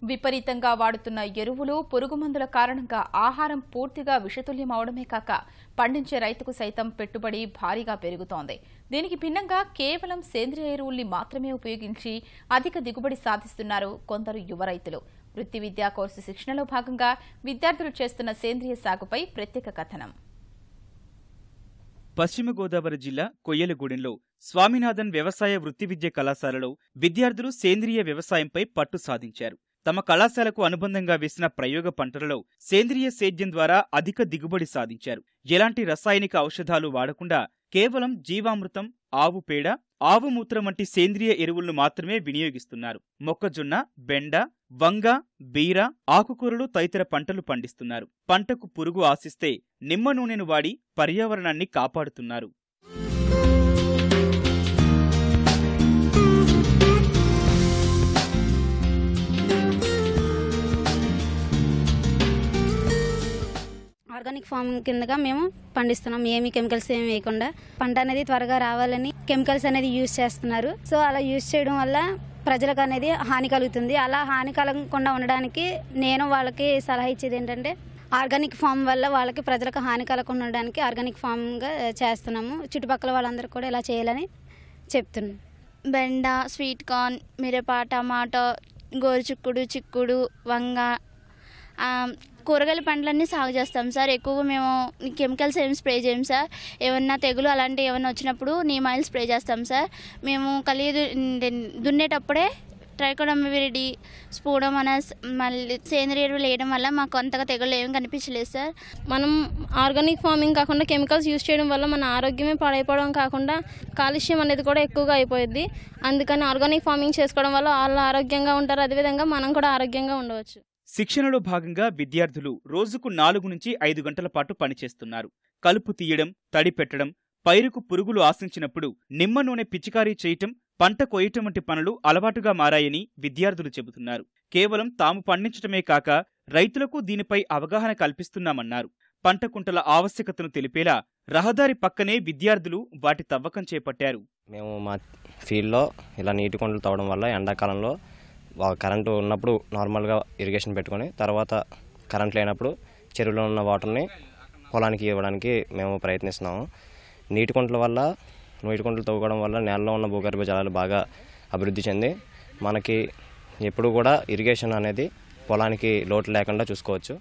విపరీతంగా వాడుతున్న ఎరువులు, పురుగుమందుల కారణంగా ఆహారం పూర్తిగా విషతుల్యం అవడమే కాక పండించే రైతుకు సైతం పెట్టుబడి భారీగా పెరుగుతోంది. దీనికి భిన్నంగా కేవలం సేంద్రియ ఎరువుల్ని మాత్రమే ఉపయోగించి అధిక దిగుబడి సాధిస్తున్నారు కొందరు యువ రైతులు. వృత్తి విద్యా కోర్సు శిక్షణలో భాగంగా విద్యార్థులు చేస్తున్న సేంద్రియ సాగుపై ప్రత్యేక కథనం. పశ్చిమ గోదావరి జిల్లా కొయ్యలగూడెంలో స్వామినాథన్ వ్యవసాయ వృత్తి విద్య కళాశాలలో విద్యార్థులు సేంద్రియ వ్యవసాయంపై పట్టు సాధించారు. తమ కళాశాలకు అనుబంధంగా వేసిన ప్రయోగ పంటలలో సేంద్రియ సేద్యం ద్వారా అధిక దిగుబడి సాధించారు. ఎలాంటి రసాయనిక ఔషధాలు వాడకుండా కేవలం జీవామృతం, ఆవు పేడ, ఆవు మూత్రం వంటి సేంద్రియ ఎరువులను మాత్రమే వినియోగిస్తున్నారు. మొక్కజొన్న, బెండ, వంగ, బీర, ఆకుకూరలు తదితర పంటలు పండిస్తున్నారు. పంటకు పురుగు ఆశిస్తే నిమ్మ నూనెను వాడి పర్యావరణాన్ని కాపాడుతున్నారు. ఆర్గానిక్ ఫార్మింగ్ కిందగా మేము పండిస్తున్నాం. ఏమి కెమికల్స్ ఏమి వేయకుండా పంట అనేది త్వరగా రావాలని కెమికల్స్ అనేది యూజ్ చేస్తున్నారు. సో అలా యూజ్ చేయడం వల్ల ప్రజలకు అనేది హాని కలుగుతుంది. అలా హాని కలగకుండా ఉండడానికి నేను వాళ్ళకి సలహా ఇచ్చేది ఏంటంటే ఆర్గానిక్ ఫామ్ వల్ల వాళ్ళకి ప్రజలకు హాని కలగకుండా ఉండడానికి ఆర్గానిక్ ఫామ్గా చేస్తున్నాము. చుట్టుపక్కల వాళ్ళందరూ కూడా ఇలా చేయాలని చెప్తున్నాం. బెండ, స్వీట్ కార్న్, మిరప, టమాటో, గోరుచిక్కుడు, చిక్కుడు, వంగ, కూరగాయల పంటలన్నీ సాగు చేస్తాం సార్. ఎక్కువగా మేము కెమికల్స్ ఏమి స్ప్రే చేయం సార్. ఏమన్నా తెగులు అలాంటివి ఏమన్నా వచ్చినప్పుడు నీమ్ ఆయిల్ స్ప్రే చేస్తాం సార్. మేము దున్నేటప్పుడే ట్రైకోడర్మా స్పూడోమోనాస్ మళ్ళీ సేంద్రియ ఎరువులు వేయడం వల్ల మాకు అంతగా తెగులు ఏమి కనిపించలేదు సార్. మనం ఆర్గానిక్ ఫార్మింగ్ కాకుండా కెమికల్స్ యూజ్ చేయడం వల్ల మన ఆరోగ్యమే పాడైపోవడం కాకుండా కాలుష్యం అనేది కూడా ఎక్కువగా అయిపోయింది. అందుకని ఆర్గానిక్ ఫార్మింగ్ చేసుకోవడం వల్ల వాళ్ళు ఆరోగ్యంగా ఉంటారు. అదేవిధంగా మనం కూడా ఆరోగ్యంగా ఉండవచ్చు. శిక్షణలో భాగంగా విద్యార్థులు రోజుకు 4 నుంచి 5 గంటల పాటు పనిచేస్తున్నారు. కలుపు తీయడం, తడి పెట్టడం, పైరుకు పురుగులు ఆశించినప్పుడు నిమ్మ నూనె పిచికారీ చేయటం, పంట కోయటం వంటి పనులు అలవాటుగా మారాయని విద్యార్థులు చెబుతున్నారు. కేవలం తాము పండించటమే కాక రైతులకు దీనిపై అవగాహన కల్పిస్తున్నామన్నారు. పంట కుంటల ఆవశ్యకతను తెలిపేలా రహదారి పక్కనే విద్యార్థులు వాటి తవ్వకం చేపట్టారు. మేము మా ఫీల్డ్లో ఇలా నీటి కుంటలు తవ్వడం వల్ల ఎండాకాలంలో కరెంటు ఉన్నప్పుడు నార్మల్గా ఇరిగేషన్ పెట్టుకొని తర్వాత కరెంట్ లేనప్పుడు చెరువులో ఉన్న వాటర్ని పొలానికి ఇవ్వడానికి మేము ప్రయత్నిస్తున్నాము. నీటి కుంటలు తవ్వుకోవడం వల్ల నేలలో ఉన్న భూగర్భ జలాలు బాగా అభివృద్ధి చెంది మనకి ఎప్పుడు కూడా ఇరిగేషన్ అనేది పొలానికి లోటు లేకుండా చూసుకోవచ్చు.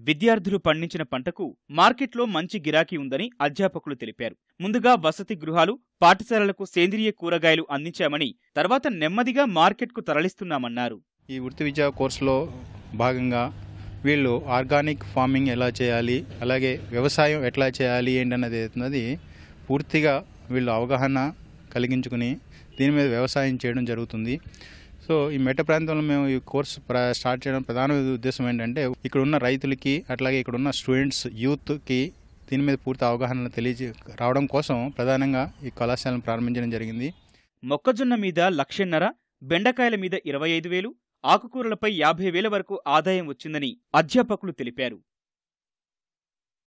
విద్యార్థులు పండించిన పంటకు మార్కెట్లో మంచి గిరాకీ ఉందని అధ్యాపకులు తెలిపారు. ముందుగా వసతి గృహాలు, పాఠశాలలకు సేంద్రియ కూరగాయలు అందించామని తర్వాత నెమ్మదిగా మార్కెట్కు తరలిస్తున్నామన్నారు. ఈ వృత్తి విద్యా కోర్సులో భాగంగా వీళ్ళు ఆర్గానిక్ ఫార్మింగ్ ఎలా చేయాలి, అలాగే వ్యవసాయం ఎట్లా చేయాలి ఏంటన్నది పూర్తిగా వీళ్ళు అవగాహన కలిగించుకుని దీని మీద వ్యవసాయం చేయడం జరుగుతుంది. సో ఈ మెట్ట ప్రాంతంలో మేము ఈ కోర్సు స్టార్ట్ చేయడం ప్రధాన ఉద్దేశం ఏంటంటే ఇక్కడ ఉన్న రైతులకి అట్లాగే ఇక్కడ ఉన్న స్టూడెంట్స్, యూత్కి దీని మీద పూర్తి అవగాహన రావడం కోసం ప్రధానంగా ఈ కళాశాలను ప్రారంభించడం జరిగింది. మొక్కజొన్న మీద 1,50,000, బెండకాయల మీద 25,000, ఆకుకూరలపై 50,000 వరకు ఆదాయం వచ్చిందని అధ్యాపకులు తెలిపారు.